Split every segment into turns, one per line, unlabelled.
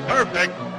Perfect.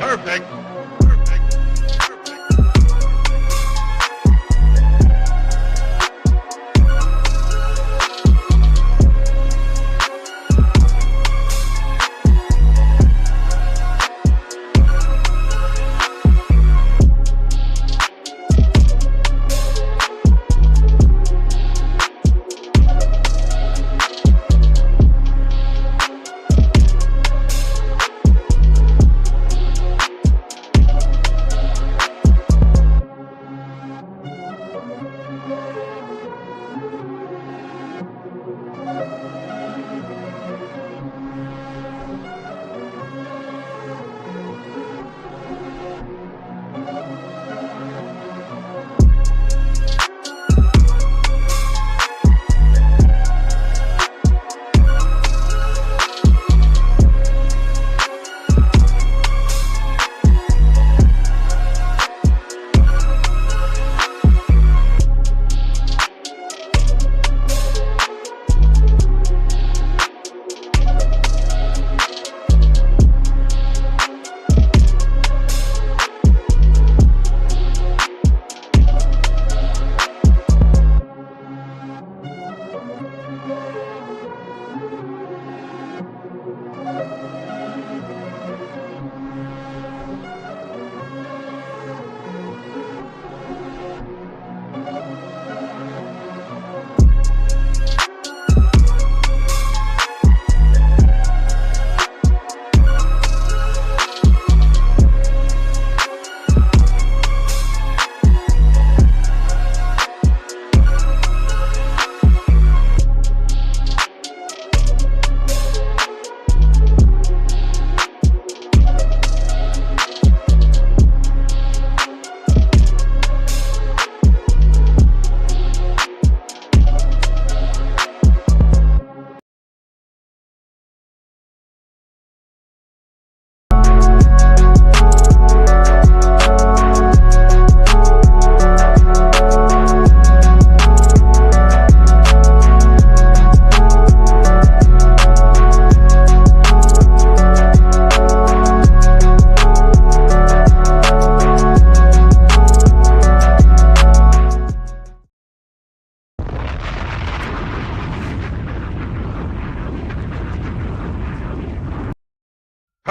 Perfect.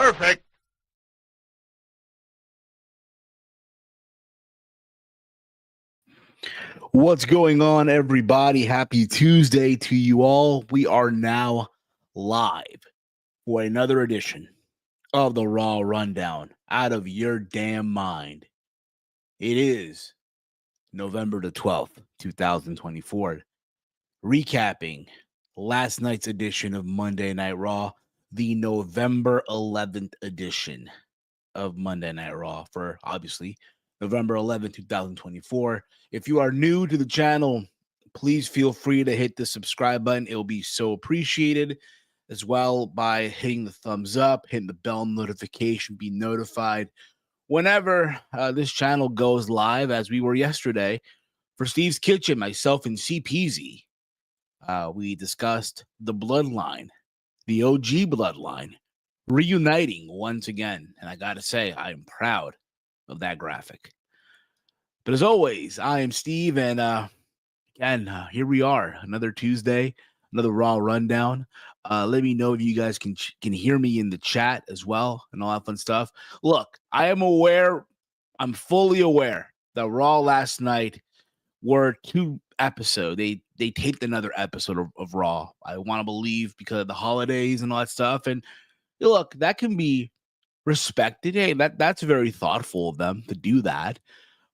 Perfect.
What's going on, everybody? Happy Tuesday to you all. We are now live for another edition of the Raw Rundown out of your damn mind. It is November the 12th, 2024. Recapping last night's edition of Monday Night Raw, the November 11th edition of Monday Night Raw for obviously November 11th, 2024. If you are new to the channel, please feel free to hit the subscribe button. It will be so appreciated, as well by hitting the thumbs up, hitting the bell notification, be notified whenever this channel goes live, as we were yesterday for Steve's Kitchen, myself and CPZ. We discussed the bloodline, the OG bloodline, reuniting once again. And I got to say, I am proud of that graphic. But as always, I am Steve, and again, here we are, another Tuesday, another Raw Rundown. Let me know if you guys can hear me in the chat as well and all that fun stuff. Look, I am aware, I'm fully aware that Raw last night were two episodes. They taped another episode of Raw. I want to believe because of the holidays and all that stuff. And look, that can be respected. Hey, that's very thoughtful of them to do that.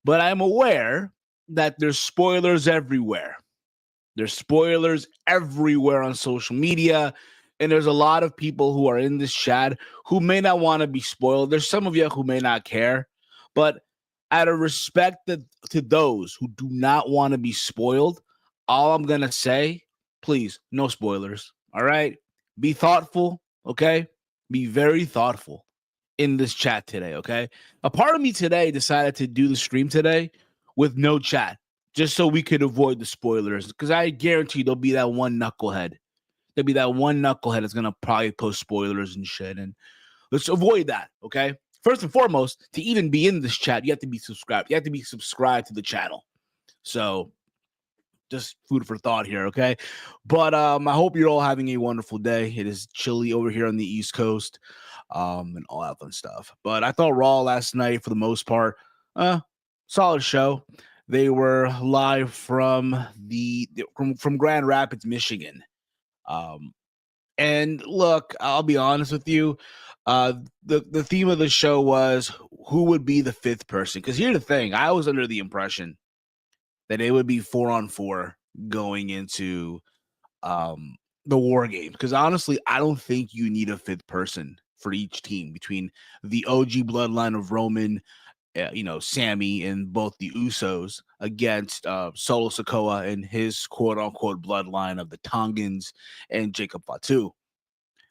But I'm aware that there's spoilers everywhere. There's spoilers everywhere on social media. And there's a lot of people who are in this chat who may not want to be spoiled. There's some of you who may not care. But out of respect to those who do not want to be spoiled, all I'm going to say, please, no spoilers. All right? Be thoughtful, okay? Be very thoughtful in this chat today, okay? A part of me today decided to do the stream today with no chat, just so we could avoid the spoilers, because I guarantee there'll be that one knucklehead. There'll be that one knucklehead that's going to probably post spoilers and shit, and let's avoid that, okay? First and foremost, to even be in this chat, you have to be subscribed. You have to be subscribed to the channel. So just food for thought here, okay? But I hope you're all having a wonderful day. It is chilly over here on the East Coast, and all that fun stuff. But I thought Raw last night, for the most part, solid show. They were live from from Grand Rapids, Michigan. And look, I'll be honest with you. The theme of the show was who would be the fifth person. Because here's the thing, I was under the impression that it would be 4-on-4 going into the War Games. Because honestly, I don't think you need a fifth person for each team between the OG bloodline of Roman, Sammy, and both the Usos against Solo Sikoa and his quote-unquote bloodline of the Tongans and Jacob Fatu.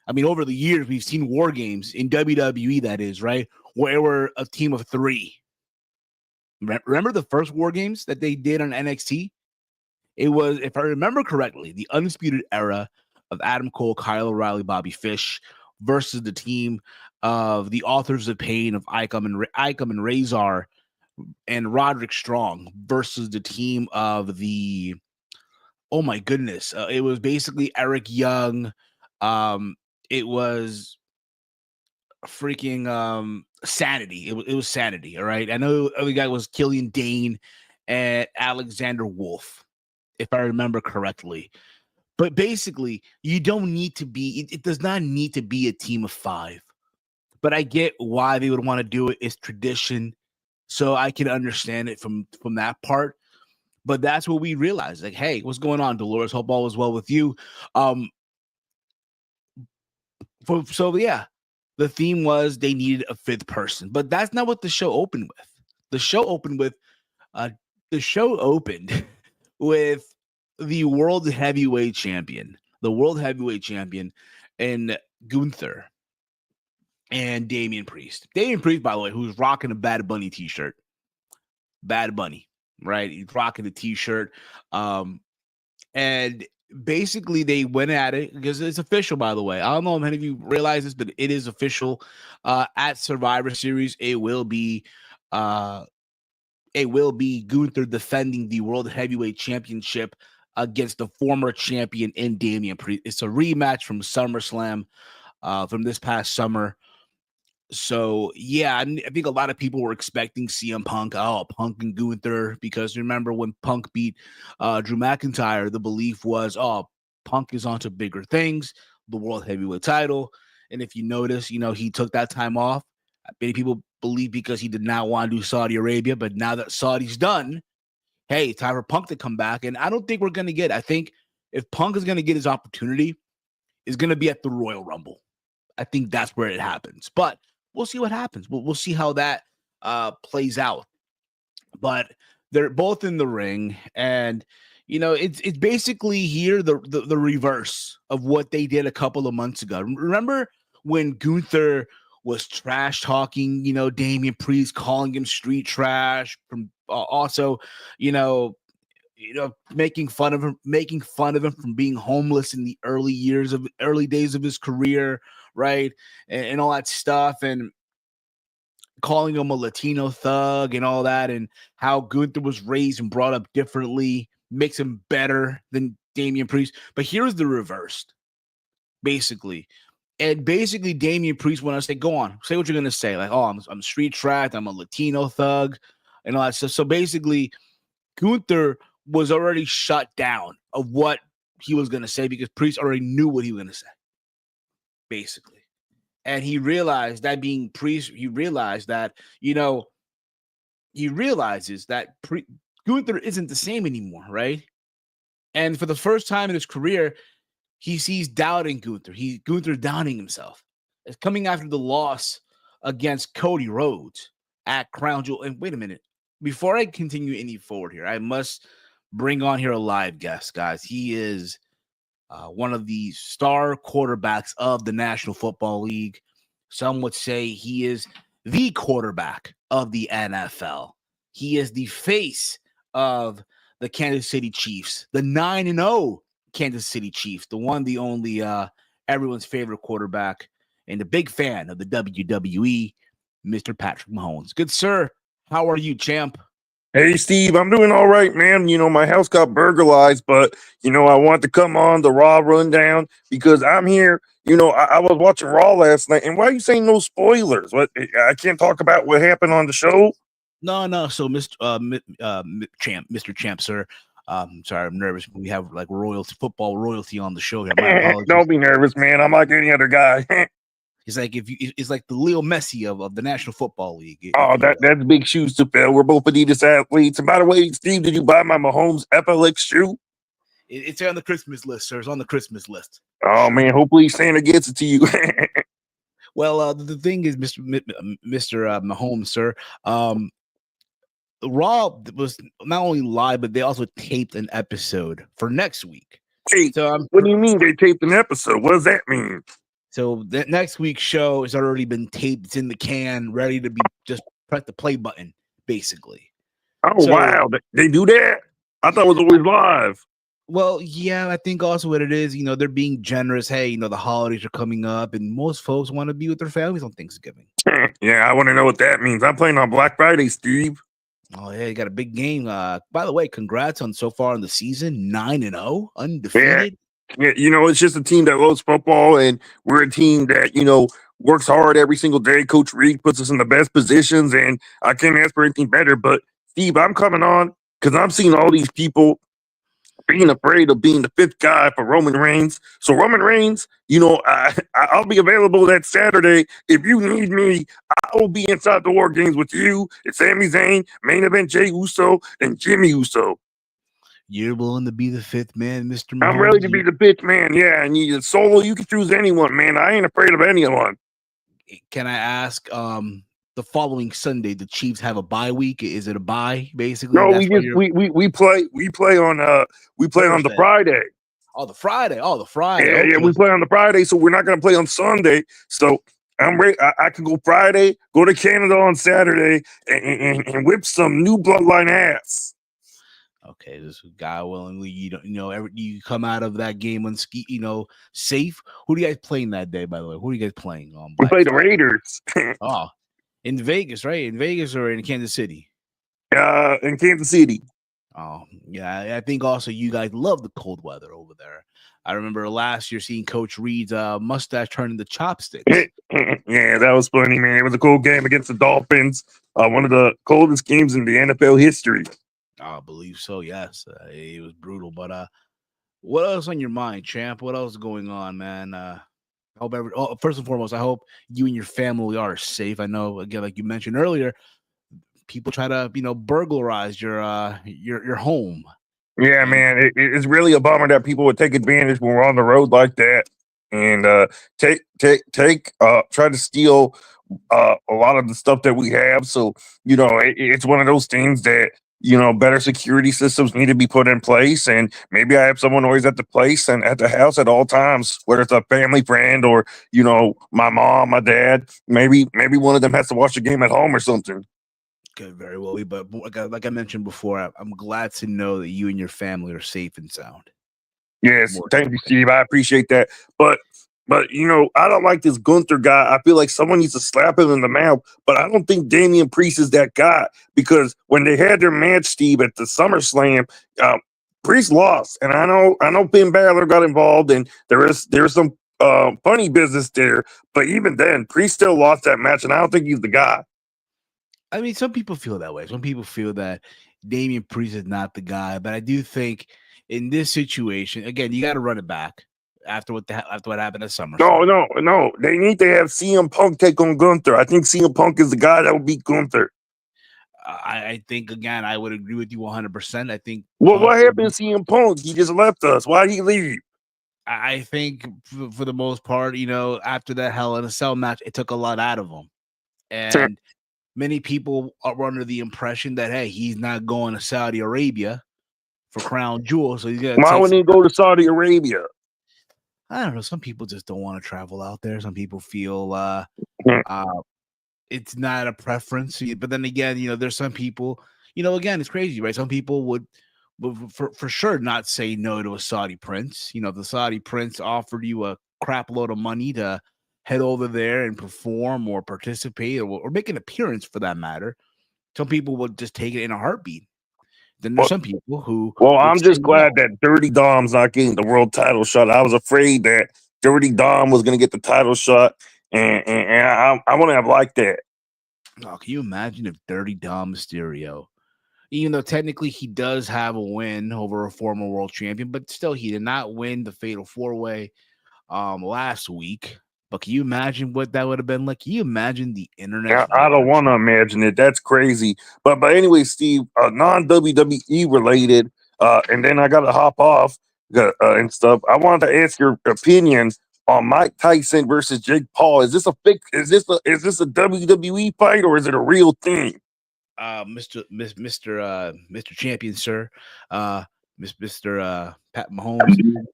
I mean, over the years, we've seen War Games in WWE, that is, right, where we're a team of three. Remember the first War Games that they did on NXT? It was, if I remember correctly, the Undisputed Era of Adam Cole, Kyle O'Reilly, Bobby Fish versus the team of the Authors of Pain of Icom and Razor and Roderick Strong versus the team of the, oh my goodness, it was basically Eric Young. It was freaking Sanity. It was Sanity, all right? I know the other guy was Killian Dane and Alexander Wolf, if I remember correctly. But basically, you don't need to be, it does not need to be a team of five. But I get why they would want to do it. It's tradition. So I can understand it from that part. But that's what we realized. Like, hey, what's going on, Dolores? Hope all is well with you. So yeah, the theme was they needed a fifth person. But that's not what the show opened with. The show opened with with the world heavyweight champion, and Gunther and Damian Priest. Damian Priest, by the way, who's rocking a Bad Bunny t-shirt. Bad Bunny, right? He's rocking the t-shirt. And basically they went at it because it's official, by the way. I don't know if many of you realize this, but it is official. At Survivor Series, it will be Gunther defending the World Heavyweight Championship against the former champion in Damian Priest. It's a rematch from SummerSlam from this past summer. So yeah, I think a lot of people were expecting CM Punk, Punk and Gunther, because remember when Punk beat Drew McIntyre, the belief was, Punk is onto bigger things, the world heavyweight title. And if you notice, he took that time off. Many people believe because he did not want to do Saudi Arabia, but now that Saudi's done, hey, time for Punk to come back. And I don't think we're going to get, I think if Punk is going to get his opportunity, is going to be at the Royal Rumble. I think that's where it happens. But we'll see what happens. We'll see how that plays out. But they're both in the ring, and it's basically here the reverse of what they did a couple of months ago. Remember when Gunther was trash talking, Damian Priest, calling him street trash, from also, making fun of him from being homeless in the early days of his career, right? And all that stuff, and calling him a Latino thug and all that, and how Gunther was raised and brought up differently makes him better than Damian Priest. But here's the reversed, basically. And basically, Damian Priest, when I say, go on, say what you're going to say. Like, I'm street trash, I'm a Latino thug, and all that stuff. So basically, Gunther was already shut down of what he was going to say because Priest already knew what he was going to say, basically. And he realized that being Priest, he realizes that Gunther isn't the same anymore, right? And for the first time in his career, he sees doubt in Gunther. Gunther doubting himself. It's coming after the loss against Cody Rhodes at Crown Jewel. And wait a minute. Before I continue any forward here, I must bring on here a live guest, guys. He is one of the star quarterbacks of the National Football League. Some would say he is the quarterback of the NFL. He is the face of the Kansas City Chiefs, the 9-0 Kansas City Chiefs, the one, the only, everyone's favorite quarterback, and a big fan of the WWE, Mr. Patrick Mahomes. Good sir, how are you, champ?
Hey, Steve, I'm doing all right, man. My house got burglarized, but, I want to come on the Raw rundown because I'm here. I was watching Raw last night, and why are you saying no spoilers? What? I can't talk about what happened on the show?
No. So, Mr. Champ, sir. Sorry, I'm nervous. We have like football royalty on the show here. My apologies.
Don't be nervous, man. I'm like any other guy.
It's like it's like the Leo Messi of the National Football League.
That's big shoes to fill. We're both Adidas athletes. And by the way, Steve, did you buy my Mahomes FLX shoe?
It's on the Christmas list, sir. It's on the Christmas list.
Oh, man. Hopefully Santa gets it to you.
Well, the thing is, Mr. Mahomes, sir, Raw was not only live, but they also taped an episode for next week.
Hey, so what do you mean they taped an episode? What does that mean?
So that next week's show has already been taped. It's in the can, ready to be just press the play button, basically.
Oh, wow. They do that? I thought it was always live.
Well, yeah, I think also what it is, they're being generous. Hey, the holidays are coming up, and most folks want to be with their families on Thanksgiving.
Yeah, I want to know what that means. I'm playing on Black Friday, Steve.
Oh, yeah, you got a big game. By the way, congrats on so far in the season, 9-0, undefeated.
Yeah, it's just a team that loves football, and we're a team that, works hard every single day. Coach Reed puts us in the best positions, and I can't ask for anything better. But, Steve, I'm coming on because I'm seeing all these people being afraid of being the fifth guy for Roman Reigns. So Roman Reigns, I'll be available that Saturday. If you need me, I will be inside the War Games with you and Sami Zayn, main event Jey Uso, and Jimmy Uso.
You're willing to be the fifth man, Mr. Mahomes?
I'm ready to be the fifth man, yeah. And you solo, you can choose anyone, man. I ain't afraid of anyone.
Can I ask, the following Sunday, the Chiefs have a bye week? Is it a bye, basically?
No, we play on the Friday.
Oh, the Friday.
Yeah, okay. Yeah, we play on the Friday, so we're not gonna play on Sunday. So I'm ready. I can go Friday, go to Canada on Saturday, and whip some new bloodline ass.
Okay, this guy willingly, you come out of that game safe. Who do you guys playing that day, by the way? Who are you guys playing on?
We play the Raiders.
Oh, in Vegas, right? In Vegas or in Kansas City?
In Kansas City.
Oh, yeah. I think also you guys love the cold weather over there. I remember last year seeing Coach Reed's mustache turn into chopsticks.
Yeah, that was funny, man. It was a cool game against the Dolphins. One of the coldest games in the NFL history.
I believe so. Yes, it was brutal. But what else on your mind, champ? What else is going on, man? I hope first and foremost, I hope you and your family are safe. I know, again, like you mentioned earlier, people try to burglarize your home.
Yeah,
And
man, it's really a bummer that people would take advantage when we're on the road like that, and try to steal a lot of the stuff that we have. So it's one of those things that better security systems need to be put in place, and maybe I have someone always at the place and at the house at all times, whether it's a family friend or my mom, my dad. Maybe one of them has to watch the game at home or something.
could very well be, but like I mentioned before, I'm glad to know that you and your family are safe and sound.
Yes,
More
thank you, Steve. I appreciate that. But I don't like this Gunther guy. I feel like someone needs to slap him in the mouth. But I don't think Damian Priest is that guy, because when they had their match, Steve, at the SummerSlam, Priest lost, and I know Finn Balor got involved, and there's some funny business there. But even then, Priest still lost that match, and I don't think he's the guy.
I mean, some people feel that way. Some people feel that Damian Priest is not the guy, but I do think in this situation, again, you got to run it back after what happened at SummerSlam.
No. They need to have CM Punk take on Gunther. I think CM Punk is the guy that would beat Gunther.
I think, again, I would agree with you 100%. I think.
Well, what happened to CM Punk? He just left us. Why did he leave?
I think for the most part, after that Hell in a Cell match, it took a lot out of him, and many people are under the impression that, hey, he's not going to Saudi Arabia for Crown Jewel, so he's gonna.
Why wouldn't he go to Saudi Arabia?
I don't know. Some people just don't want to travel out there. Some people feel it's not a preference. But then again, there's some people. Again, it's crazy, right? Some people would for sure not say no to a Saudi prince. If the Saudi prince offered you a crap load of money to head over there and perform or participate or make an appearance, for that matter, some people would just take it in a heartbeat. Then there's some people who.
Well, I'm just glad that Dirty Dom's not getting the world title shot. I was afraid that Dirty Dom was going to get the title shot, and I want to have liked that.
Oh, can you imagine if Dirty Dom Mysterio, even though technically he does have a win over a former world champion, but still he did not win the Fatal 4-Way last week. But can you imagine what that would have been like? Can you imagine the internet?
I don't want to imagine it. That's crazy. But anyway, Steve, non-WWE related, and then I got to hop off and stuff. I wanted to ask your opinion on Mike Tyson versus Jake Paul. Is this a WWE fight, or is it a real thing?
Mr. Champion, sir, Mr. Pat Mahomes.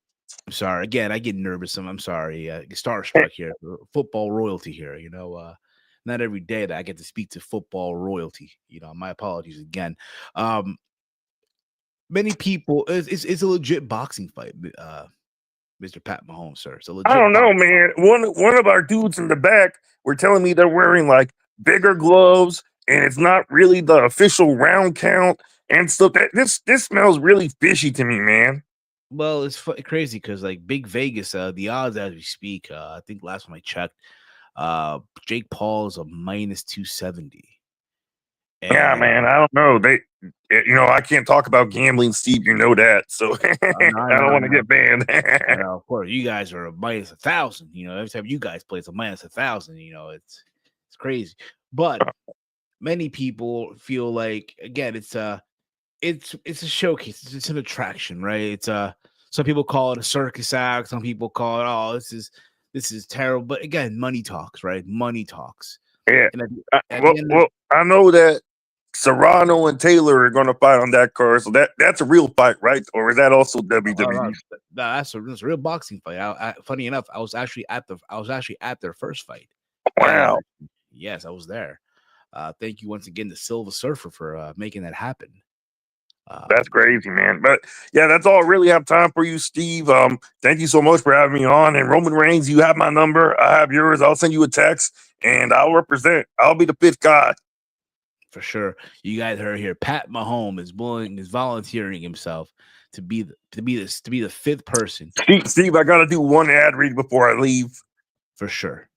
I'm sorry. Again, I get nervous. I'm sorry. Starstruck here. Football royalty here. Not every day that I get to speak to football royalty. My apologies again. Many people. It's a legit boxing fight, Mr. Pat Mahomes, sir. It's a legit.
I don't know, man. One of our dudes in the back were telling me they're wearing like bigger gloves, and it's not really the official round count and stuff. This smells really fishy to me, man.
Well, it's crazy because like Big Vegas, the odds as we speak, I think last time I checked, Jake Paul is a -270.
Yeah, man, I don't know. I can't talk about gambling, Steve. You know that, so I don't want to get banned.
Of course, you guys are a -1,000. Every time you guys play, it's a -1,000. It's crazy. But many people feel like, again, it's a showcase. It's an attraction, right? It's some people call it a circus act. Some people call it, oh, this is terrible. But again, money talks, right? Money talks.
Yeah. I know that Serrano and Taylor are going to fight on that card, so that's a real fight, right? Or is that also WWE?
That's a real boxing fight. Funny enough, I was actually at their first fight.
Wow.
Yes, I was there. Thank you once again to Silver Surfer for making that happen.
That's crazy, man. But yeah, that's all I really have time for you, Steve. Thank you so much for having me on. And Roman Reigns, you have my number. I have yours. I'll send you a text, and I'll represent. I'll be the fifth guy.
For sure. You guys heard here. Pat Mahomes is volunteering himself to be the fifth person.
Steve, I gotta do one ad read before I leave.
For sure.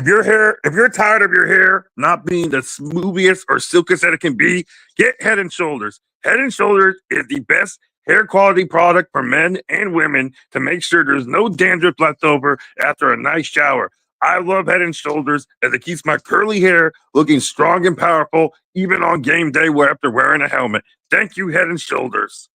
if you're tired of your hair not being the smoothest or silkiest that it can be, get Head and Shoulders. Head and Shoulders is the best hair quality product for men and women to make sure there's no dandruff left over after a nice shower. I love Head and Shoulders as it keeps my curly hair looking strong and powerful, even on game day after wearing a helmet. Thank you, Head and Shoulders.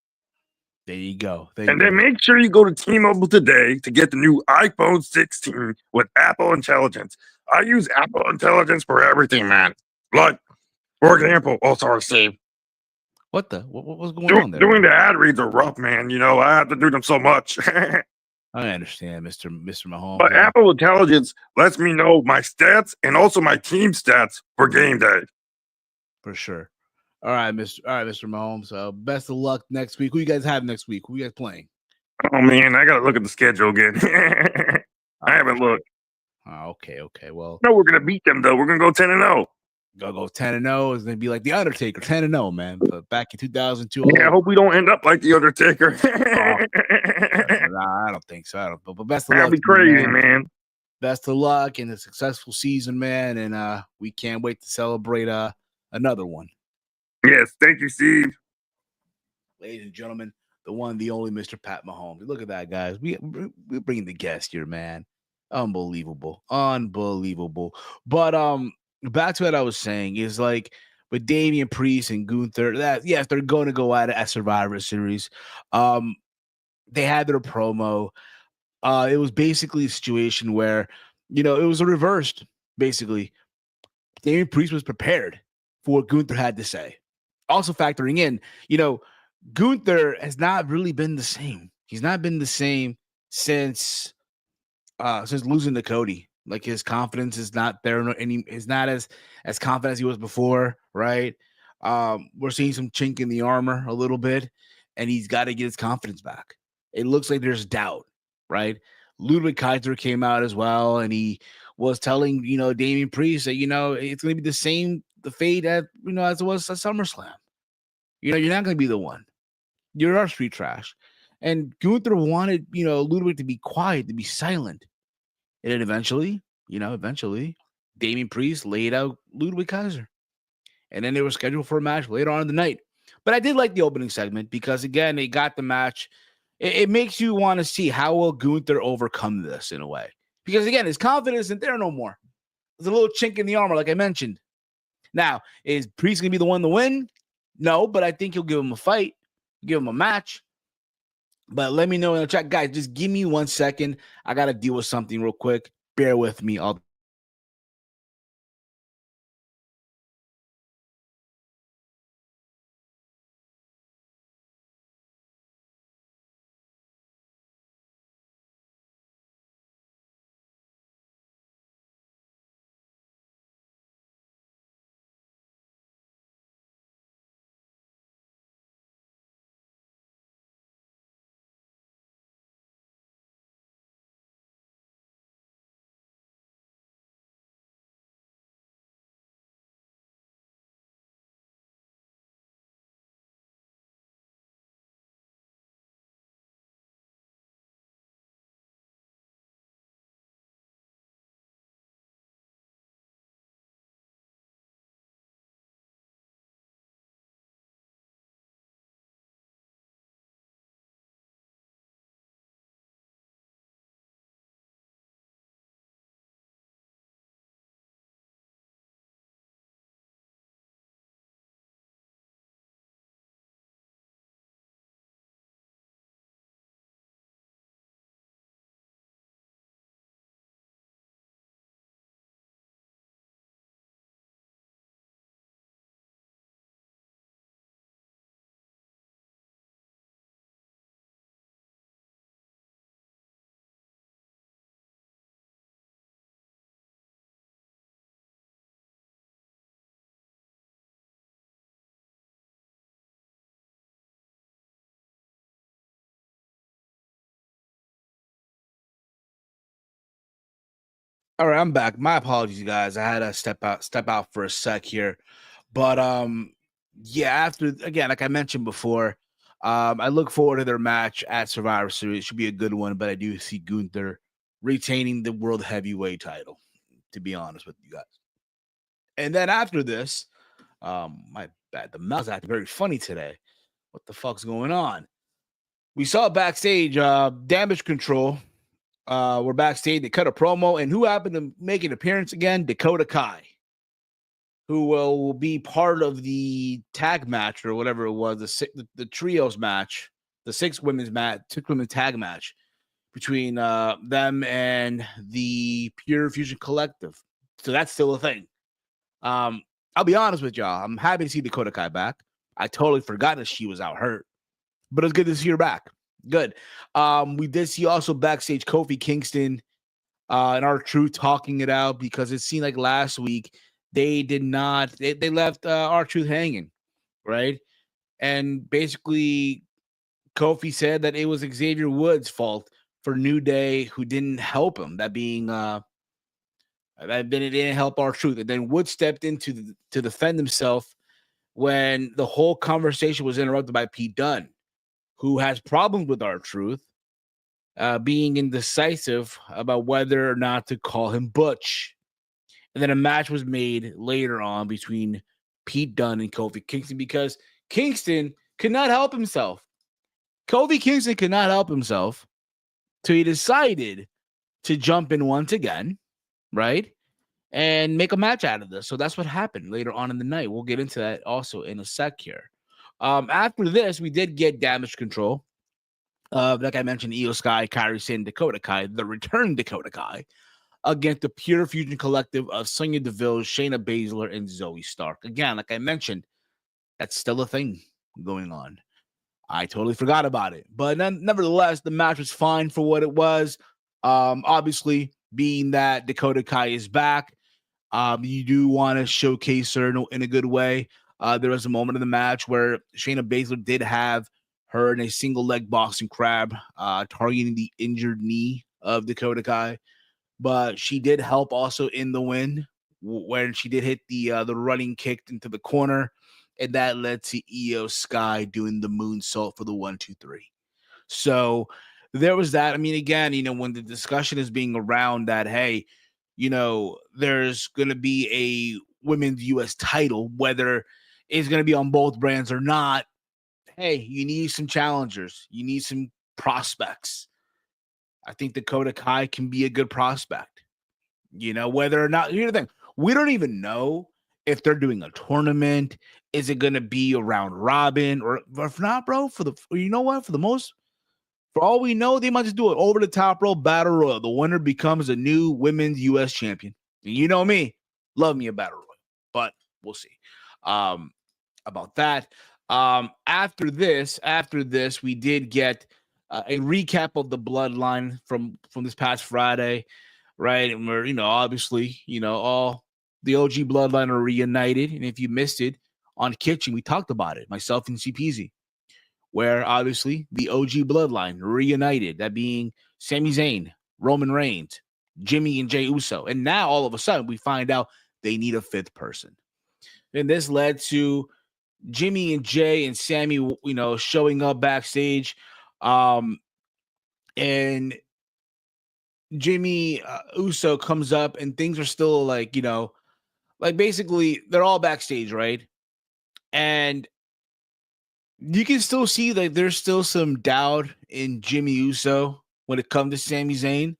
There you go.
And then make sure you go to T-Mobile today to get the new iPhone 16 with Apple Intelligence. I use Apple Intelligence for everything, man. Like, for example, sorry, Steve.
What was going on there?
Doing the ad reads are rough, man. You know, I have to do them so much.
I understand, Mr. Mahomes.
But Apple Intelligence lets me know my stats and also my team stats for game day.
For sure. All right, Mr. Mahomes. Best of luck next week. Who you guys have next week? Who you guys playing?
Oh man, I gotta look at the schedule again. I haven't looked.
Oh, okay. Well,
no, we're gonna beat them though. We're gonna go 10-0.
Go 10-0 is gonna be like the Undertaker, 10-0, man. But back in 2002.
Yeah, I hope we don't end up like the Undertaker.
Nah, I don't think so. But best of luck.
That'd be crazy, man.
Best of luck in a successful season, man. And we can't wait to celebrate another one.
Yes, thank you, Steve.
Ladies and gentlemen, the one, the only Mr. Pat Mahomes. Look at that, guys. We're bringing the guest here, man. Unbelievable. But back to what I was saying is like with Damian Priest and Gunther, that yes, they're going to go at it at Survivor Series. They had their promo. It was basically a situation where, it was reversed. Basically, Damian Priest was prepared for what Gunther had to say. Also factoring in, Gunther has not really been the same. He's not been the same since losing to Cody. Like his confidence is not there, and he's not as confident as he was before, right? We're seeing some chink in the armor a little bit, and he's got to get his confidence back. It looks like there's doubt, right? Ludwig Kaiser came out as well, and he was telling Damian Priest that it's going to be the fate as it was at SummerSlam. You're not going to be the one. You're our street trash. And Gunther wanted, Ludwig to be quiet, to be silent. And then eventually, Damian Priest laid out Ludwig Kaiser. And then they were scheduled for a match later on in the night. But I did like the opening segment because, again, they got the match. It makes you want to see how will Gunther overcome this in a way. Because, again, his confidence isn't there no more. There's a little chink in the armor, like I mentioned. Now, is Priest going to be the one to win? No, but I think he'll give him a fight, give him a match. But let me know in the chat. Guys, just give me 1 second. I got to deal with something real quick. Bear with me. All right, I'm back. My apologies, guys. I had to step out for a sec here. But after, again, like I mentioned before, I look forward to their match at Survivor Series. It should be a good one, but I do see Gunther retaining the World Heavyweight title. to be honest with you guys. And then after this, my bad, the mouse acting very funny today. What the fuck's going on? We saw backstage, Damage Control. We're backstage. They cut a promo, and who happened to make an appearance again? Dakota Kai, who will be part of the tag match or whatever it was, the trios match, the six women's tag match between them and the Pure Fusion Collective. So that's still a thing. I'll be honest with y'all. I'm happy to see Dakota Kai back. I totally forgot that she was out hurt, but it's good to see her back. Good. We did see also backstage Kofi Kingston and R-Truth talking it out, because it seemed like last week they left R-Truth hanging, right? And basically Kofi said that it was Xavier Woods' fault for New Day, who didn't help him. That being that it didn't help R-Truth. And then Woods stepped in to defend himself when the whole conversation was interrupted by Pete Dunne, who has problems with R-Truth, being indecisive about whether or not to call him Butch. And then a match was made later on between Pete Dunne and Kofi Kingston, because Kingston could not help himself. Kofi Kingston could not help himself, so he decided to jump in once again, right? And make a match out of this. So that's what happened later on in the night. We'll get into that also in a sec here. After this, we did get Damage Control. Like I mentioned, Io Sky, Kairi Sane, Dakota Kai, the return Dakota Kai, against the Pure Fusion Collective of Sonya Deville, Shayna Baszler, and Zoe Stark. Again, like I mentioned, that's still a thing going on. I totally forgot about it. But nevertheless, the match was fine for what it was. Obviously, being that Dakota Kai is back, you do want to showcase her in a good way. There was a moment in the match where Shayna Baszler did have her in a single leg boxing crab, targeting the injured knee of Dakota Kai. But she did help also in the win, when she did hit the running kick into the corner, and that led to Io Sky doing the moonsault for the 1-2-3. So there was that. I mean, again, when the discussion is being around that, hey, there's going to be a women's U.S. title, whether it's going to be on both brands or not. Hey, you need some challengers. You need some prospects. I think Dakota Kai can be a good prospect. Whether or not, here's the thing. We don't even know if they're doing a tournament. Is it going to be a round robin? Or if not, bro, for all we know, they might just do it over the top rope battle royal. The winner becomes a new women's U.S. champion. And you know me, love me a battle royal, but we'll see about that. After this, we did get a recap of the bloodline from this past Friday, right? And we're, obviously, all the OG bloodline are reunited. And if you missed it on Kitchen, we talked about it, myself and CPZ, where obviously the OG bloodline reunited, that being Sami Zayn, Roman Reigns, Jimmy and Jey Uso. And now all of a sudden we find out they need a fifth person. And this led to Jimmy and Jay and Sammy, showing up backstage. And Jimmy Uso comes up, and things are still like basically they're all backstage, right? And you can still see that there's still some doubt in Jimmy Uso when it comes to Sami Zayn,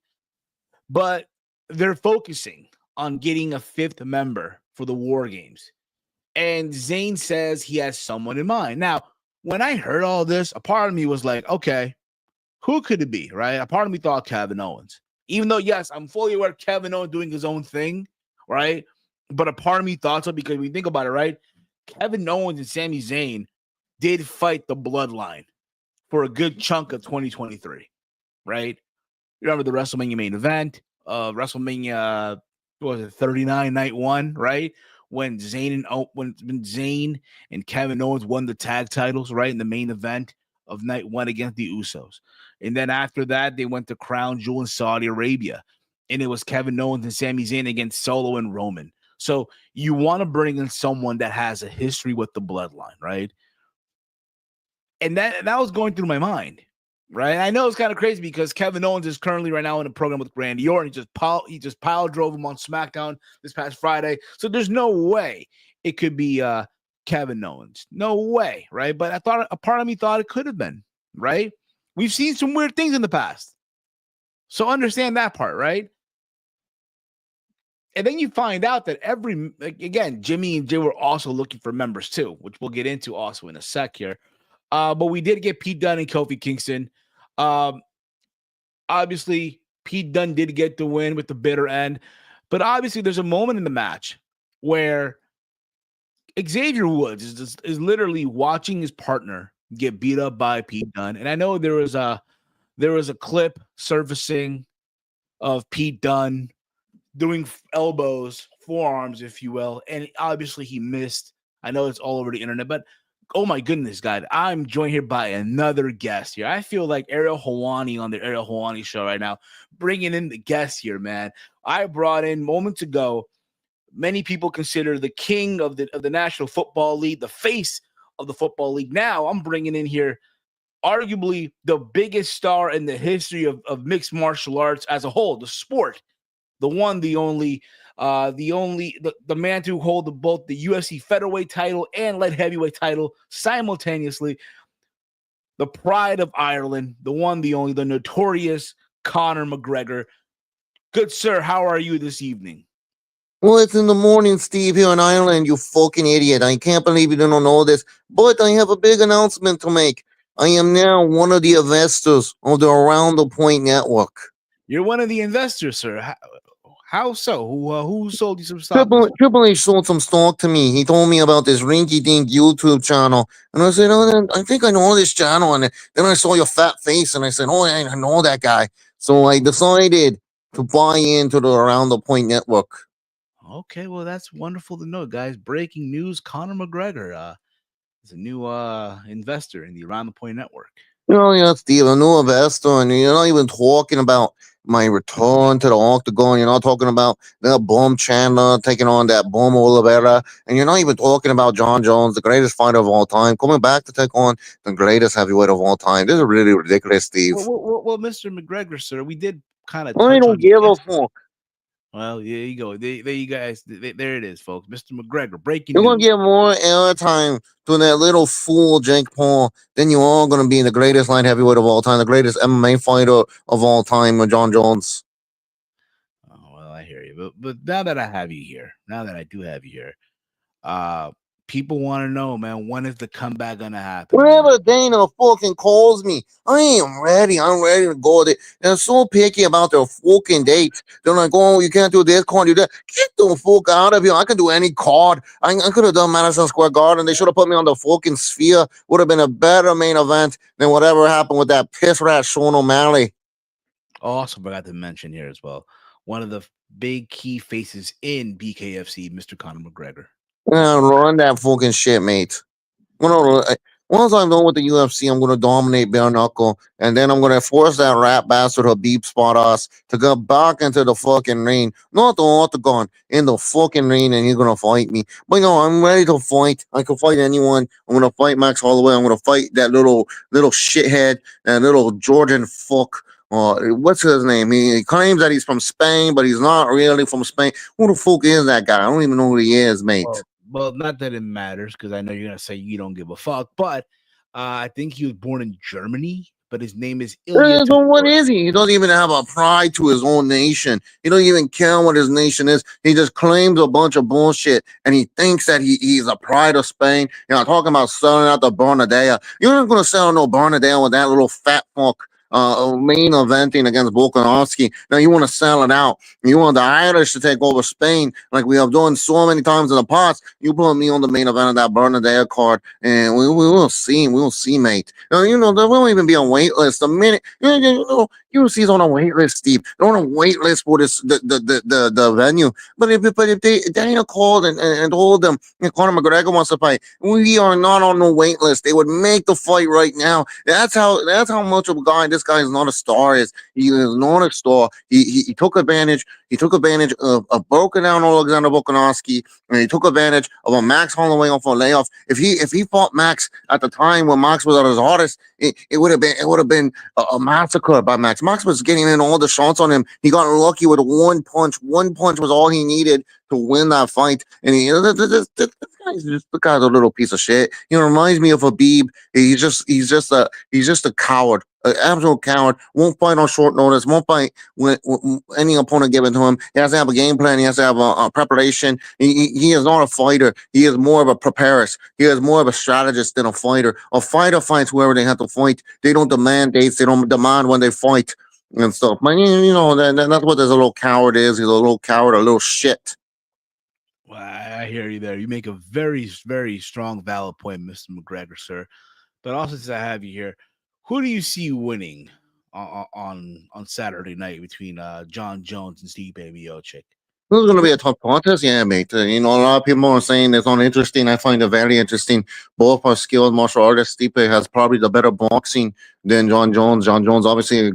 but they're focusing on getting a fifth member for the War Games. And Zayn says he has someone in mind. Now, when I heard all this, a part of me was like, okay, who could it be, right? A part of me thought Kevin Owens. Even though, yes, I'm fully aware of Kevin Owens doing his own thing, right? But a part of me thought so, because when you think about it, right? Kevin Owens and Sami Zayn did fight the bloodline for a good chunk of 2023, right? You remember the WrestleMania main event, WrestleMania, 39 night one, right? When Zayn and Kevin Owens won the tag titles, right, in the main event of night one against the Usos. And then after that, they went to Crown Jewel in Saudi Arabia. And it was Kevin Owens and Sami Zayn against Solo and Roman. So you want to bring in someone that has a history with the bloodline, right? And that was going through my mind. right? I know it's kind of crazy because Kevin Owens is currently right now in a program with Randy Orton. He just pile drove him on SmackDown this past Friday. So there's no way it could be Kevin Owens. No way, right? But I thought a part of me thought it could have been, right? We've seen some weird things in the past. So understand that part, right? And then you find out that again, Jimmy and Jay were also looking for members too, which we'll get into also in a sec here. But we did get Pete Dunne and Kofi Kingston. Obviously, Pete Dunne did get the win with the bitter end. But obviously, there's a moment in the match where Xavier Woods is literally watching his partner get beat up by Pete Dunne. And I know there was a clip surfacing of Pete Dunne doing elbows, forearms, if you will. And obviously he missed. I know it's all over the internet, but oh my goodness, God, I'm joined here by another guest here. I feel like Ariel Helwani on the Ariel Helwani show right now, bringing in the guest here, man. I brought in moments ago, many people consider the king of the National Football League, the face of the Football League. Now I'm bringing in here arguably the biggest star in the history of mixed martial arts as a whole, the sport. The one, the only, the man to hold both the UFC featherweight title and light heavyweight title simultaneously. The pride of Ireland, the one, the only, the notorious Conor McGregor. Good sir, how are you this evening?
Well, it's in the morning, Steve, here in Ireland, you fucking idiot. I can't believe you don't know this, but I have a big announcement to make. I am now one of the investors of the Around the Point Network.
You're one of the investors, sir. How so? Who sold you some stock?
Triple H sold some stock to me. He told me about this rinky-dink YouTube channel. And I said, oh, I think I know this channel. And then I saw your fat face, and I said, oh, I know that guy. So I decided to buy into the Around the Point Network.
Okay, well, that's wonderful to know, guys. Breaking news, Conor McGregor is a new investor in the Around the Point Network.
Yeah, Steve, a new investor, and you're not even talking about my return to the octagon. You're not talking about that Boom Chandler taking on that Boom Oliveira, and you're not even talking about John Jones, the greatest fighter of all time, coming back to take on the greatest heavyweight of all time. This is really ridiculous, Steve.
Well, Mr. McGregor, sir, we did kind of.
I don't give a fuck.
Well, there you go. There you guys. There it is, folks. Mr. McGregor, breaking
You're
news.
going to give more airtime to that little fool, Jake Paul, than you are going to be the greatest light heavyweight of all time, the greatest MMA fighter of all time, John Jones.
Oh, well, I hear you. But now that I have you here, now that I do have you here, people want to know, man, when is the comeback going to happen?
Whenever Dana fucking calls me, I am ready. I'm ready to go there. They're so picky about their fucking dates. They're like, oh, you can't do this card, do that. Get the fuck out of here. I can do any card. I could have done Madison Square Garden. They should have put me on the fucking Sphere. Would have been a better main event than whatever happened with that piss rat Sean O'Malley.
Also forgot to mention here as well, one of the big key faces in BKFC, Mr. Conor McGregor.
Run that fucking shit, mate. Once I'm done with the UFC, I'm going to dominate bare knuckle, and then I'm going to force that rat bastard Habib spot us to go back into the fucking ring, not the octagon, in the fucking ring, and he's going to fight me. But no, I'm ready to fight. I can fight anyone. I'm going to fight Max Holloway. I'm going to fight that little shithead, that little Georgian fuck. What's his name? He claims that he's from Spain, but he's not really from Spain. Who the fuck is that guy? I don't even know who he is, mate.
Well, not that it matters, because I know you're going to say you don't give a fuck, but I think he was born in Germany, but his name is Ilya.
So what is he? He doesn't even have a pride to his own nation. He doesn't even care what his nation is. He just claims a bunch of bullshit, and he thinks that he's a pride of Spain. You know, talking about selling out the Bernadette. You're not going to sell no Bernadette with that little fat fuck. Main eventing against Volkanovski. Now you want to sell it out. You want the Irish to take over Spain like we have done so many times in the past. You put me on the main event of that Bernadette card, and we will see. We will see, mate. Now, there won't even be a wait list. The minute UFC's on a wait list, Steve. They're on a wait list for this the venue. But if they Daniel called and told them Conor McGregor wants to fight, we are not on the wait list. They would make the fight right now. That's how much of a guy this guy is not a star is. He is not a star. He took advantage. He took advantage of broken down Alexander Volkanovski, and he took advantage of a Max Holloway off a layoff. If he fought Max at the time when Max was at his hottest, it would have been a massacre by Max. Max was getting in all the shots on him. He got lucky with one punch. One punch was all he needed to win that fight. And the guy's a little piece of shit. He reminds me of Habib. He's just a coward, an absolute coward. Won't fight on short notice. Won't fight when any opponent given to him. He has to have a game plan. He has to have a preparation. He is not a fighter. He is more of a preparist. He is more of a strategist than a fighter. A fighter fights whoever they have to fight. They don't demand dates. They don't demand when they fight and stuff. But that's what this little coward is. He's a little coward, a little shit.
Well, I hear you there. You make a very, very strong, valid point, Mr. McGregor, sir. But also, since I have you here, who do you see winning on Saturday night between John Jones and Steve Miocic?
This is going to be a tough contest, yeah, mate. A lot of people are saying it's uninteresting. I find it very interesting. Both are skilled martial artists. Stipe has probably the better boxing than John Jones. John Jones obviously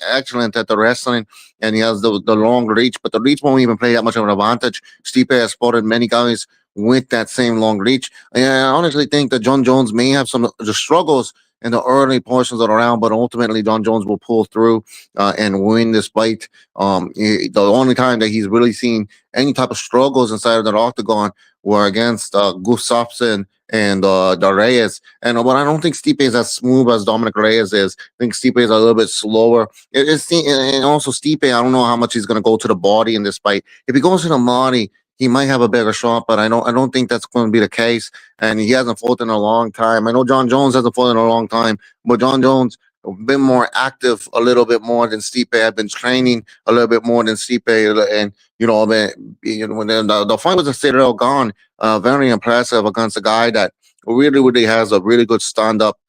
excellent at the wrestling, and he has the long reach, but the reach won't even play that much of an advantage. Stipe has spotted many guys with that same long reach. And I honestly think that John Jones may have some of the struggles in the early portions of the round, but ultimately John Jones will pull through and win this fight. The only time that he's really seen any type of struggles inside of the octagon were against Gustafsson and the Reyes. But I don't think Stipe is as smooth as Dominic Reyes is. I think Stipe is a little bit slower. And also Stipe, I don't know how much he's going to go to the body in this fight. If he goes to the body, he might have a bigger shot, but I don't think that's going to be the case. And he hasn't fought in a long time. I know John Jones hasn't fought in a long time, but John Jones been more active a little bit more than Stipe. I've been training a little bit more than Stipe, and when the fight was a Citadel gone, very impressive against a guy that really has a really good stand up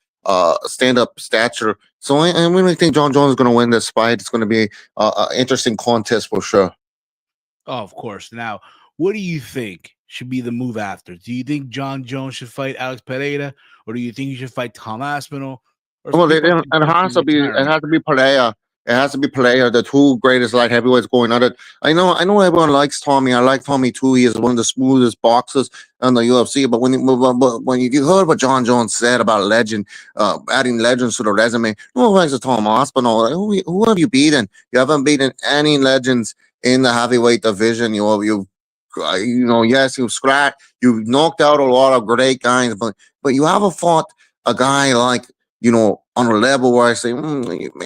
stature. So I really think John Jones is going to win this fight. It's going to be an interesting contest for sure.
Oh, of course. Now, what do you think should be the move after? Do you think John Jones should fight Alex Pereira, or do you think he should fight Tom Aspinall?
Well, it has to be Pereira. It has to be Pereira, the two greatest light heavyweights going at it. I know everyone likes Tommy. I like Tommy too. He is one of the smoothest boxers in the UFC. But when you heard what John Jones said about adding legends to the resume, no offense to Tom Aspinall. Who have you beaten? You haven't beaten any legends in the heavyweight division. Yes, you've knocked out a lot of great guys, but you haven't fought a guy like, on a level where I say,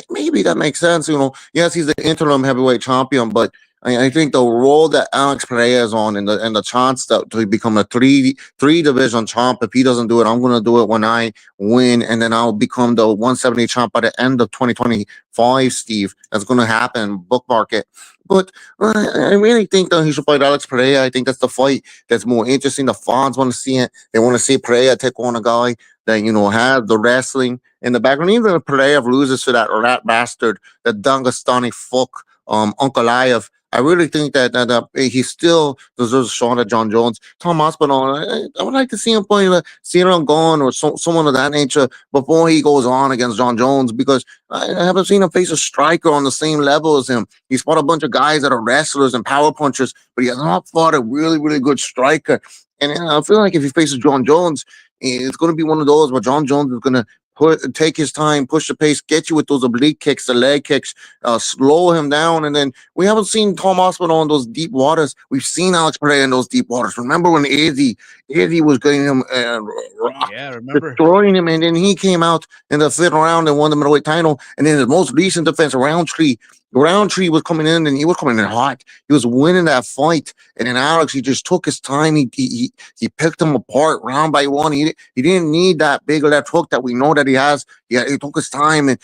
maybe that makes sense. Yes, he's the interim heavyweight champion, but I think the role that Alex Pereira is on and the chance to become a three division champ, if he doesn't do it, I'm going to do it when I win, and then I'll become the 170 champ by the end of 2025, Steve. That's going to happen. Bookmark it. But I really think that he should fight Alex Pereira. I think that's the fight that's more interesting. The fans want to see it. They want to see Pereira take on a guy that, have the wrestling in the background. Even if Pereira loses to that rat bastard, that Dagestani fuck, Ankalaev, I really think that he still deserves a shot at John Jones. Tom Aspinall, I would like to see him play Cyril Gone or someone of that nature before he goes on against John Jones, because I haven't seen him face a striker on the same level as him. He's fought a bunch of guys that are wrestlers and power punchers, but he has not fought a really, really good striker. And I feel like if he faces John Jones, it's going to be one of those where John Jones is going to take his time, push the pace, get you with those oblique kicks, the leg kicks, slow him down. And then we haven't seen Tom Aspinall in those deep waters. We've seen Alex Pereira in those deep waters. Remember when Izzy was getting him, destroying him, and then he came out in the fifth round and won the middleweight title. And then his most recent defense, Roundtree was coming in, and he was coming in hot. He was winning that fight, and then Alex, he just took his time. He picked him apart round by one. He didn't need that big left hook that we know that he has. He took his time and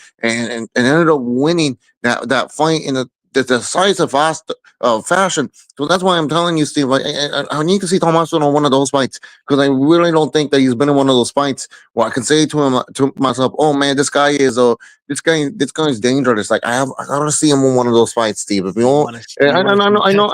ended up winning that fight in decisive fashion. So that's why I'm telling you, Steve. I need to see Tommaso in one of those fights because I really don't think that he's been in one of those fights where I can say to myself, "Oh man, this guy is dangerous." Like I gotta see him in one of those fights, Steve. If you don't,
You want to see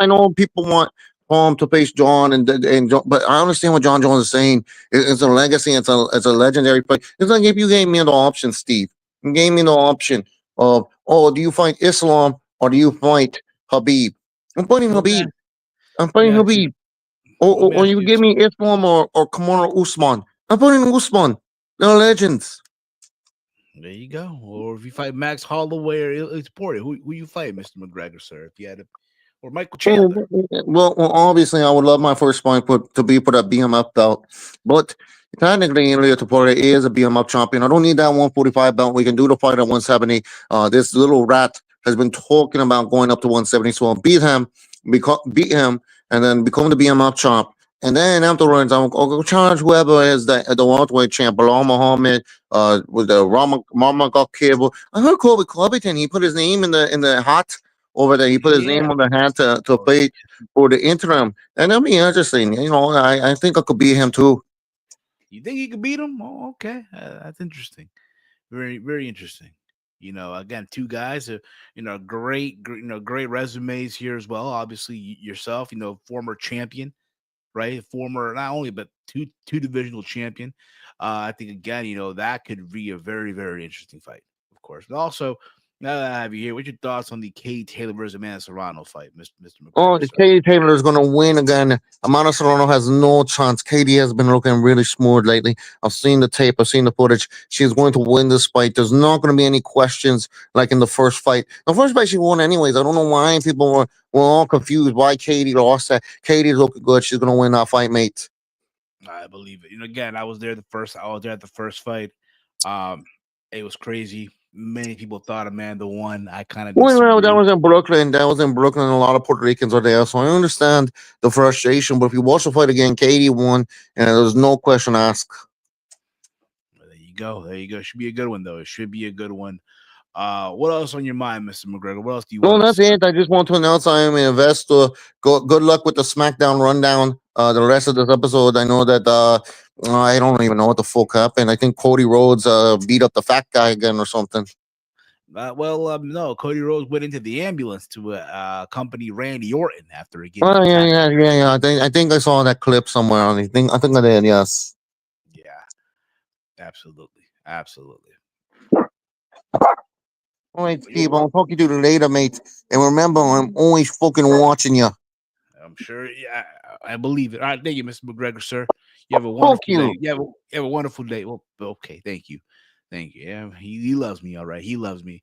I know people want Tom to face John and John, but I understand what John Jones is saying. It's a legacy. It's a legendary fight. It's like if you gave me the option, Steve. You gave me the option of, oh, do you fight Islam or do you fight Habib? I'm fighting
Let me
Habib.
ask,
I'm
let me
fighting
ask you.
Habib.
Let me
Or
ask
you
you.
give me Islam or Kamaru Usman. I'm fighting Usman. They're legends.
There you go. Or if you fight Max Holloway or it's Porter, who you fight, Mr. McGregor, sir? If you had or Michael Chandler.
Obviously, I would love my first fight to be put at BMF belt, but technically, Ilya Taporia is a BMF champion. I don't need that 145 belt. We can do the fight at 170. This little rat has been talking about going up to 170, so I'll beat him, and then become the BMF champ. And then afterwards, I'll go challenge whoever is the welterweight champ, Bilal Muhammad, with the Rama Cable. I heard Kobe Covington. He put his name in the hat over there. He put his
Yeah.
name on the hat to
Oh,
fight for the interim, and that'll be interesting. I think I could beat him too.
you think you could beat him? Oh, okay. That's interesting. Very, very interesting. Again, two guys, great resumes here as well. Obviously, yourself, former champion, right? Former, not only, but two divisional champion. I think, again, that could be a very, very interesting fight, of course. But also, now that I have you here, what's your thoughts on the Katie Taylor versus Amanda Serrano fight, Mr.
Oh,
McGregor, sir?
Katie Taylor is going to win again. Amanda Serrano has no chance. Katie has been looking really smooth lately. I've seen the tape. I've seen the footage. She's going to win this fight. There's not going to be any questions like in the first fight. The first fight she won anyways. I don't know why people were all confused why Katie lost that. Katie's looking good. She's going to win that fight, mate.
I believe it. Again, I was there at the first fight. Um, it was crazy. Many people thought Amanda won. I kind of
Well, that
disagree.
was in Brooklyn. That was in Brooklyn. A lot of Puerto Ricans are there, so I understand the frustration. But if you watch the fight again, Katie won, and there's no question asked.
There you go. There you go. Should be a good one, though. It should be a good one. What else on your mind, Mr. McGregor? What else do you
No,
want to
that's
discuss?
it. I just want to announce I am an investor. Good luck with the SmackDown rundown. The rest of this episode, I know that I don't even know what the fuck happened. I think Cody Rhodes beat up the fat guy again or something.
No. Cody Rhodes went into the ambulance to accompany Randy Orton after getting
Oh
attacked.
yeah. I think I saw that clip somewhere. I think I did. Yes.
Yeah, absolutely, absolutely.
All right,
You're
Steve. I'll
welcome.
talk to you later, mate. And remember, I'm always fucking watching you.
I'm sure. Yeah, I believe it. All right, thank you, Mr. McGregor, sir. You have a
Fuck
wonderful day.
you.
You have a wonderful day. Well, okay, thank you, thank you. Yeah, he loves me. All right, he loves me.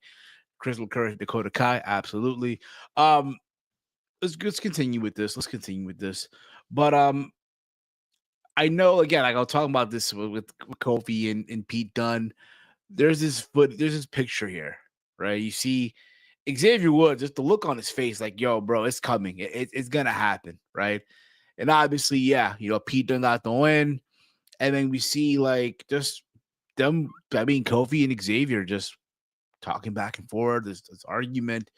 Crystal Curry, Dakota Kai, absolutely. Um, let's continue with this. Let's continue with this. But I know again, like I was talking about this with Kofi and Pete Dunne. There's this picture here, right? You see Xavier Woods, just the look on his face, like, yo, bro, it's coming. It's gonna happen, right? And obviously, yeah, Pete Dunne got the win. And then we see like just them, I mean, Kofi and Xavier just talking back and forth. This argument.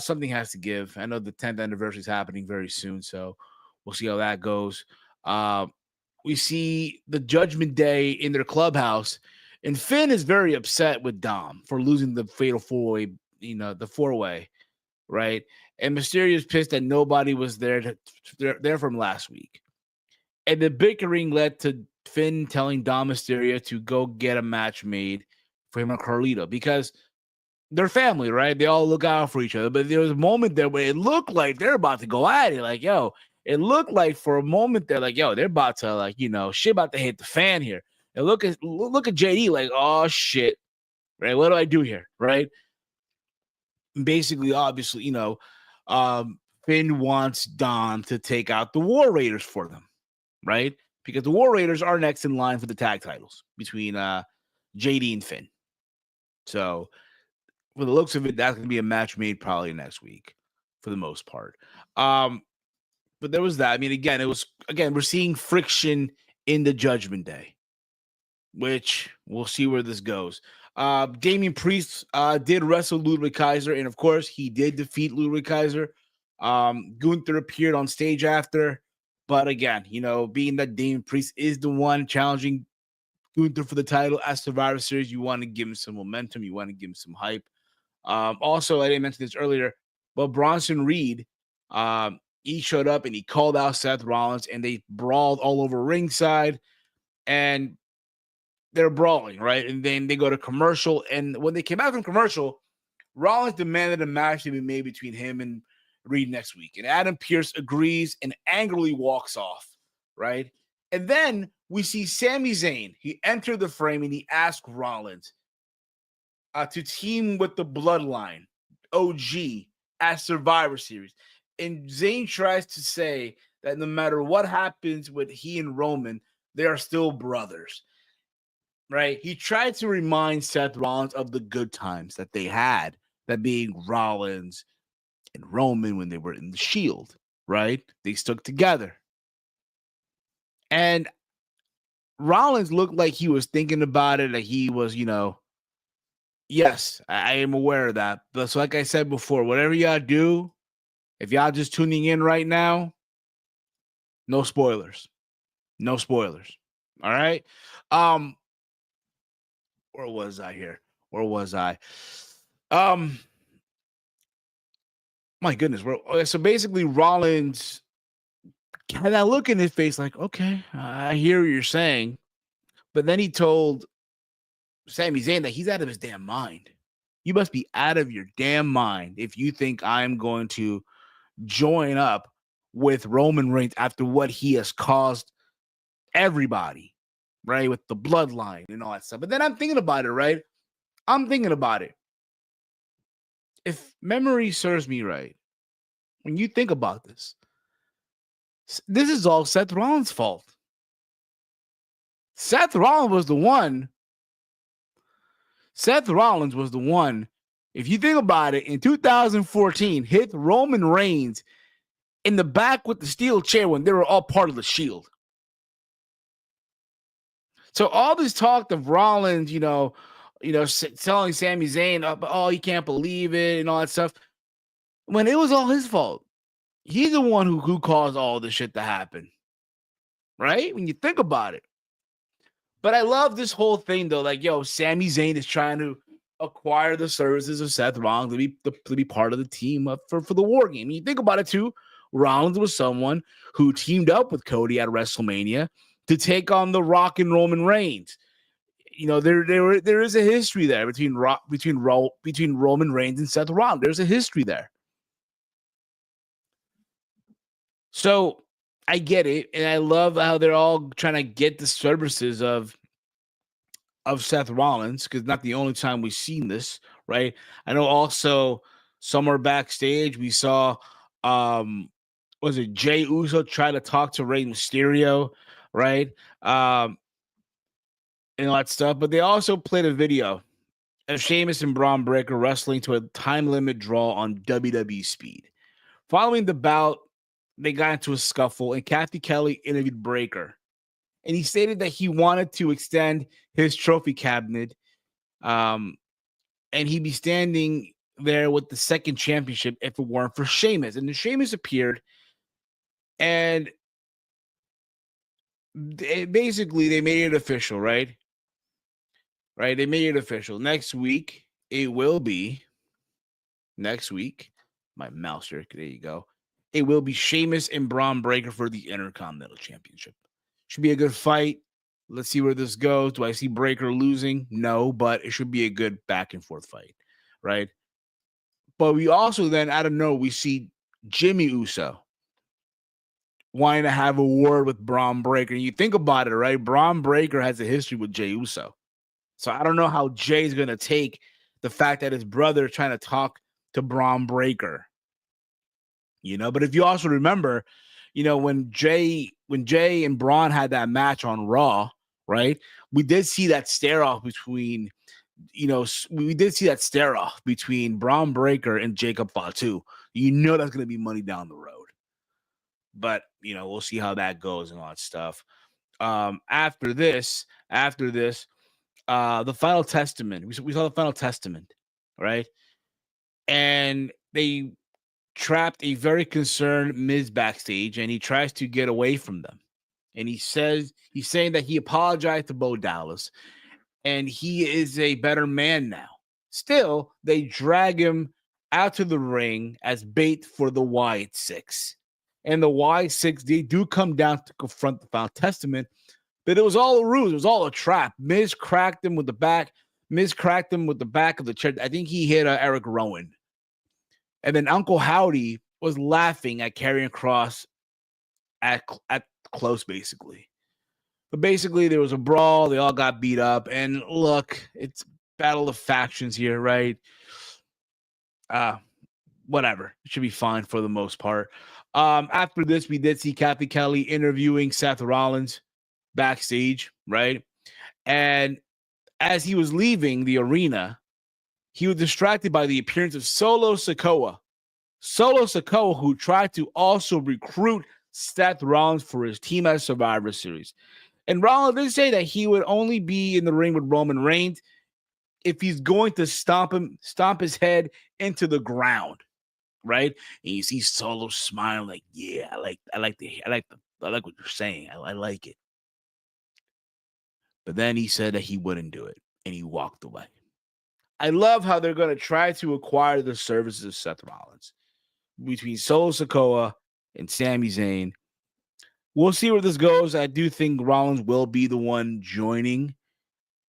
Something has to give. I know the 10th anniversary is happening very soon, so we'll see how that goes. Uh, we see the Judgment Day in their clubhouse, and Finn is very upset with Dom for losing the fatal four-way, the four-way, right? And Mysterio is pissed that nobody was there from last week. And the bickering led to Finn telling Dom Mysterio to go get a match made for him and Carlito because they're family, right? They all look out for each other. But there was a moment there where it looked like they're about to go at it. Like, yo, it looked like for a moment they're like, yo, they're about to shit about to hit the fan here. And look at JD like, oh shit, right? What do I do here, right? Basically, obviously, Finn wants Don to take out the War Raiders for them, right? Because the War Raiders are next in line for the tag titles between JD and Finn. So for the looks of it, that's going to be a match made probably next week for the most part. But there was that. I mean, we're seeing friction in the Judgment Day, which we'll see where this goes. Damian Priest did wrestle Ludwig Kaiser, and of course, he did defeat Ludwig Kaiser. Gunther appeared on stage after, but again, being that Damian Priest is the one challenging Gunther for the title at Survivor Series, you want to give him some momentum, you want to give him some hype. Also, I didn't mention this earlier, but Bronson Reed, he showed up and he called out Seth Rollins, and they brawled all over ringside, and they're brawling, right? And then they go to commercial, and when they came out from commercial, Rollins demanded a match to be made between him and Reed next week, and Adam Pearce agrees and angrily walks off, right? And then we see Sami Zayn. He entered the frame and he asked Rollins to team with the Bloodline, OG, at Survivor Series. And Zayn tries to say that no matter what happens with he and Roman, they are still brothers, right? He tried to remind Seth Rollins of the good times that they had, that being Rollins and Roman when they were in the Shield, right? They stuck together. And Rollins looked like he was thinking about it, like he was, yes, I am aware of that. But so like I said before, whatever y'all do, if y'all just tuning in right now, no spoilers. No spoilers. All right? Where was I here? Where was I? My goodness. So basically Rollins had that look in his face like, okay, I hear what you're saying. But then he told Sami Zayn that he's out of his damn mind. You must be out of your damn mind if you think I'm going to join up with Roman Reigns after what he has caused everybody, right? With the bloodline and all that stuff. But then I'm thinking about it, right? I'm thinking about it. If memory serves me right, when you think about this is all Seth Rollins' fault. Seth Rollins was the one. If you think about it, in 2014, hit Roman Reigns in the back with the steel chair when they were all part of the Shield. So all this talk of Rollins, telling Sami Zayn, oh, you can't believe it and all that stuff, when it was all his fault. He's the one who caused all this shit to happen, right? When you think about it. But I love this whole thing, though. Like, Sami Zayn is trying to acquire the services of Seth Rollins to be part of the team for the War Game. And you think about it, too. Rollins was someone who teamed up with Cody at WrestleMania to take on The Rock and Roman Reigns. There is a history there between Roman Reigns and Seth Rollins. There's a history there. So I get it, and I love how they're all trying to get the services of Seth Rollins, because not the only time we've seen this, right? I know also somewhere backstage we saw, was it Jey Uso try to talk to Rey Mysterio, right? And all that stuff. But they also played a video of Sheamus and Braun Breaker wrestling to a time limit draw on WWE Speed. Following the bout, they got into a scuffle, and Kathy Kelly interviewed Breaker. And he stated that he wanted to extend his trophy cabinet, and he'd be standing there with the second championship if it weren't for Sheamus. And the Sheamus appeared, and basically they made it official, right? Right? They made it official. Next week, it will be. Next week, my mouse here. There you go. It will be Sheamus and Braun Breaker for the Intercontinental Championship. Should be a good fight. Let's see where this goes. Do I see Breaker losing? No, but it should be a good back and forth fight, right? But we also then, out of nowhere, we see Jimmy Uso wanting to have a word with Braun Breaker. And you think about it, right? Braun Breaker has a history with Jey Uso. So I don't know how Jay's going to take the fact that his brother is trying to talk to Braun Breaker. But if you also remember, when Jay and Braun had that match on Raw, right? We did see that stare off between Braun Breaker and Jacob Fatu. That's going to be money down the road. But, we'll see how that goes and all that stuff. After this, the Final Testament. We saw the Final Testament, right? And they trapped a very concerned Miz backstage, and he tries to get away from them. And he's saying that he apologized to Bo Dallas, and he is a better man now. Still, they drag him out to the ring as bait for the Wyatt Six. And the Wyatt Six, they do come down to confront the Final Testament, but it was all a ruse. It was all a trap. Miz cracked him with the back. Miz cracked him with the back of the chair. I think he hit Eric Rowan. And then Uncle Howdy was laughing at Karrion Kross at close, basically. But basically, there was a brawl. They all got beat up. And look, it's battle of factions here, right? Whatever. It should be fine for the most part. After this, we did see Kathy Kelly interviewing Seth Rollins backstage, right? And as he was leaving the arena, he was distracted by the appearance of Solo Sikoa. Solo Sikoa, who tried to also recruit Seth Rollins for his team at Survivor Series. And Rollins did say that he would only be in the ring with Roman Reigns if he's going to stomp his head into the ground, right? And you see Solo smiling like, yeah, I like what you're saying. I like it. But then he said that he wouldn't do it, and he walked away. I love how they're going to try to acquire the services of Seth Rollins between Solo Sikoa and Sami Zayn. We'll see where this goes. I do think Rollins will be the one joining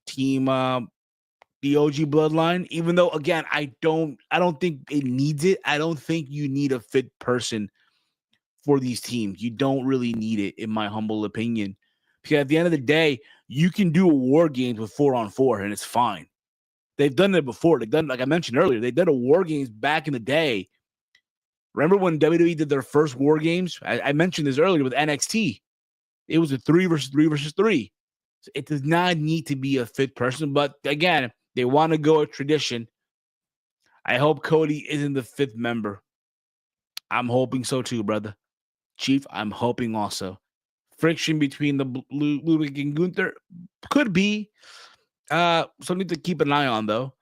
team the OG Bloodline, even though, again, I don't think it needs it. I don't think you need a fit person for these teams. You don't really need it, in my humble opinion. Because at the end of the day, you can do a War Games with 4-on-4, and it's fine. They've done it before. They've done, like I mentioned earlier, they did a War Games back in the day. Remember when WWE did their first War Games? I mentioned this earlier with NXT. It was a 3 versus 3 versus 3. So it does not need to be a fit person. But again, they want to go a tradition. I hope Cody isn't the 5th member. I'm hoping so too, brother. Chief, I'm hoping also. Friction between the Ludwig and Gunther could be something to keep an eye on, though.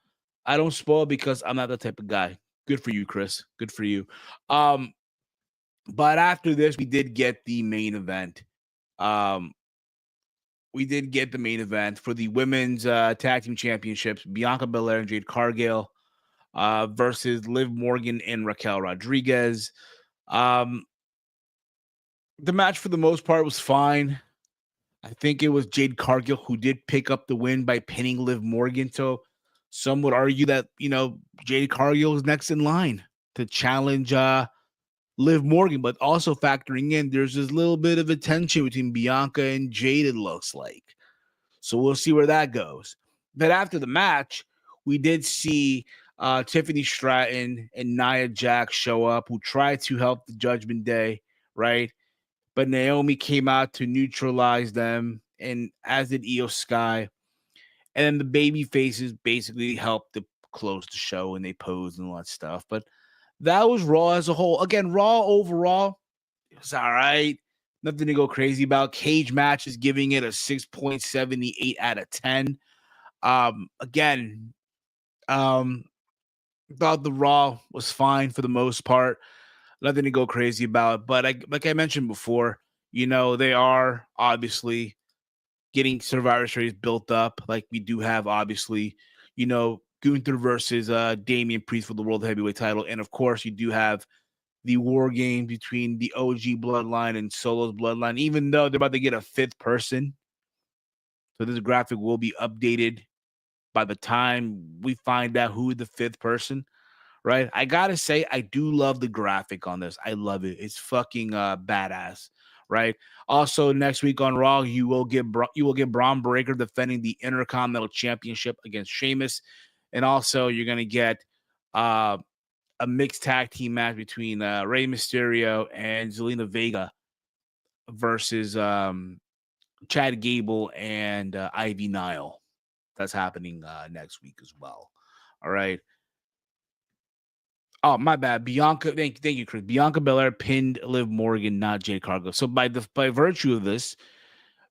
I don't spoil because I'm not that type of guy. Good for you, Chris. Good for you. But after this, we did get the main event. We did get the main event for the women's tag team championships. Bianca Belair and Jade Cargill versus Liv Morgan and Raquel Rodriguez. The match for the most part was fine. I think it was Jade Cargill who did pick up the win by pinning Liv Morgan. So some would argue that, Jade Cargill is next in line to challenge Liv Morgan, but also factoring in there's this little bit of a tension between Bianca and Jade, it looks like. So we'll see where that goes. But after the match, we did see Tiffany Stratton and Nia Jax show up, who tried to help the Judgment Day, right? But Naomi came out to neutralize them, and as did Io Sky. And then the baby faces basically helped to close the show, and they posed and all that stuff. But that was Raw as a whole. Again, Raw overall, it was all right. Nothing to go crazy about. Cage Match is giving it a 6.78 out of 10. Again, thought the Raw was fine for the most part. Nothing to go crazy about. But like I mentioned before, they are obviously getting Survivor Series built up. Like we do have, obviously, Gunther versus Damian Priest for the World Heavyweight title. And, of course, you do have the War Game between the OG Bloodline and Solo's Bloodline, even though they're about to get a 5th person. So this graphic will be updated by the time we find out who the 5th person, right? I got to say, I do love the graphic on this. I love it. It's fucking badass, right? Also, next week on Raw, you will get Braun Breaker defending the Intercontinental Championship against Sheamus. And also, you're going to get a mixed tag team match between Rey Mysterio and Zelina Vega versus Chad Gable and Ivy Nile. That's happening next week as well. All right. Oh, my bad. Bianca, thank you, Chris. Bianca Belair pinned Liv Morgan, not Jade Cargill. So by virtue of this,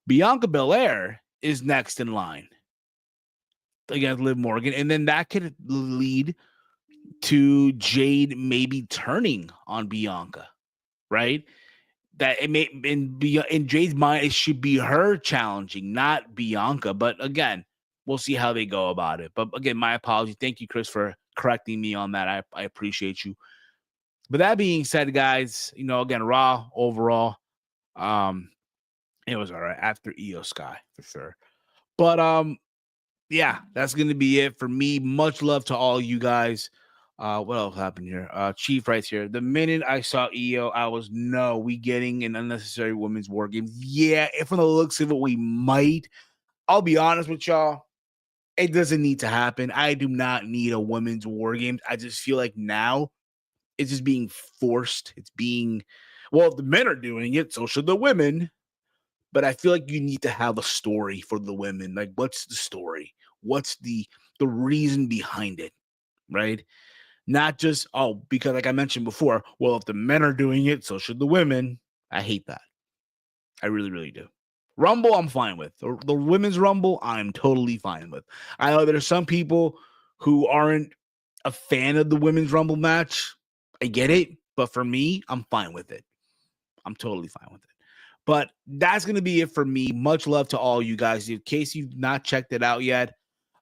Bianca Belair is next in line. against Liv Morgan, and then that could lead to Jade maybe turning on Bianca, right? That it may in Jade's mind, it should be her challenging, not Bianca. But again, we'll see how they go about it. But again, my apology. Thank you, Chris, for correcting me on that. I appreciate you. But that being said, guys, again, Raw overall, it was all right after Io Sky for sure. But yeah, that's gonna be it for me. Much love to all you guys. What else happened here? Chief writes here. The minute I saw Io, I was we getting an unnecessary women's war game. Yeah, if from the looks of it, we might. I'll be honest with y'all. It doesn't need to happen. I do not need a women's war game. I just feel like now it's just being forced. It's being, well, the men are doing it, so should the women. But I feel like you need to have a story for the women. Like, what's the story? What's the reason behind it, right? Not just, because like I mentioned before, well, if the men are doing it, so should the women. I hate that. I really, really do. Rumble, I'm fine with. The women's Rumble, I'm totally fine with. I know there's some people who aren't a fan of the women's Rumble match. I get it. But for me, I'm fine with it. I'm totally fine with it. But that's going to be it for me. Much love to all you guys. In case you've not checked it out yet,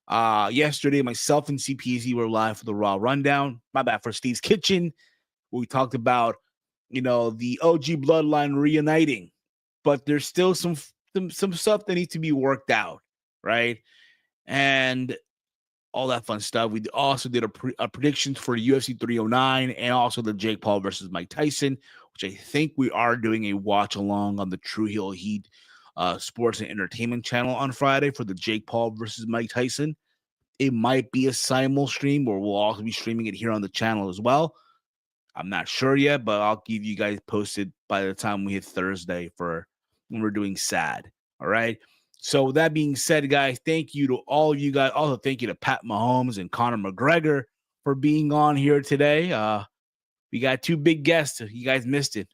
yesterday, myself and CPZ were live for the Raw Rundown. My bad, for Steve's Kitchen. We talked about, the OG Bloodline reuniting. But there's still some stuff that needs to be worked out, right? And all that fun stuff. We also did a predictions for UFC 309 and also the Jake Paul versus Mike Tyson, which I think we are doing a watch along on the True Heel Heat Sports and Entertainment channel on Friday for the Jake Paul versus Mike Tyson. It might be a simul stream, or we'll also be streaming it here on the channel as well. I'm not sure yet, but I'll give you guys posted by the time we hit Thursday for when we're doing SAD. All right. So with that being said, guys, thank you to all of you guys. Also, thank you to Pat Mahomes and Conor McGregor for being on here today. We got two big guests. You guys missed it.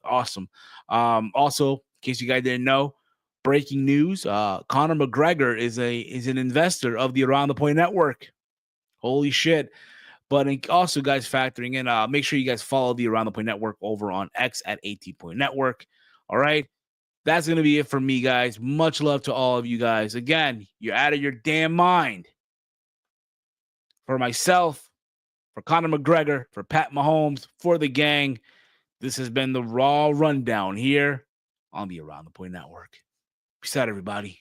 Awesome. Also, in case you guys didn't know, breaking news: Conor McGregor is an investor of the Around the Point Network. Holy shit! But also, guys, factoring in, make sure you guys follow the Around the Point Network over on X at AT Point Network. All right. That's going to be it for me, guys. Much love to all of you guys. Again, you're out of your damn mind. For myself, for Conor McGregor, for Pat Mahomes, for the gang, this has been the Raw Rundown here on the Around the Point Network. Peace out, everybody.